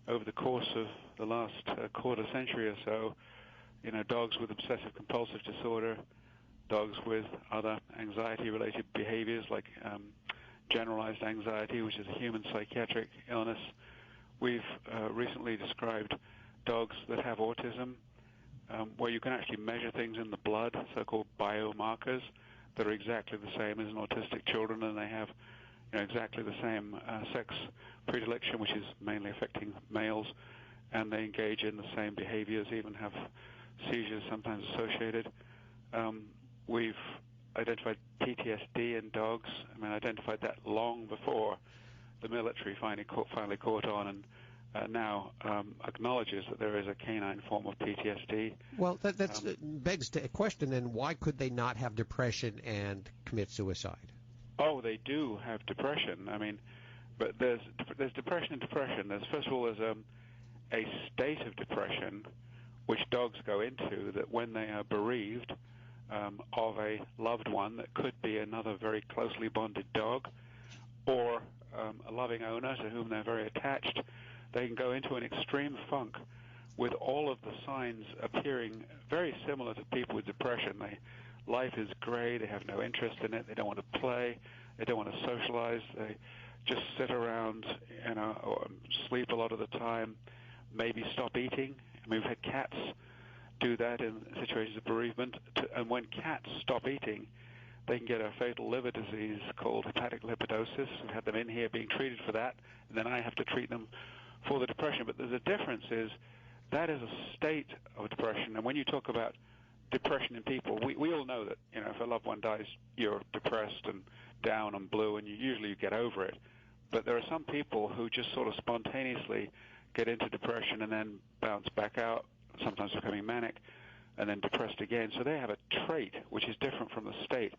over the course of the last quarter century or so, dogs with obsessive compulsive disorder, dogs with other anxiety-related behaviors like generalized anxiety, which is a human psychiatric illness. We've recently described dogs that have autism, where you can actually measure things in the blood, so-called biomarkers, that are exactly the same as in autistic children, and they have exactly the same sex predilection, which is mainly affecting males, and they engage in the same behaviors, even have seizures sometimes associated. We've identified PTSD in dogs. Identified that long before the military finally caught on and now acknowledges that there is a canine form of PTSD. Well, that begs a question, then. Why could they not have depression and commit suicide? Oh, they do have depression. But there's depression and depression. First of all, there's a state of depression which dogs go into, that when they are bereaved of a loved one that could be another very closely bonded dog or a loving owner to whom they're very attached, they can go into an extreme funk with all of the signs appearing very similar to people with depression. Life is gray, they have no interest in it, they don't want to play, they don't want to socialize, they just sit around, or sleep a lot of the time, maybe stop eating. We've had cats do that in situations of bereavement, and when cats stop eating, they can get a fatal liver disease called hepatic lipidosis. We've had them in here being treated for that, and then I have to treat them for the depression. But the difference is that is a state of depression, and when you talk about depression in people, we all know that if a loved one dies, you're depressed and down and blue, and you get over it. But there are some people who just sort of spontaneously get into depression and then bounce back out, sometimes becoming manic, and then depressed again. So they have a trait which is different from the state.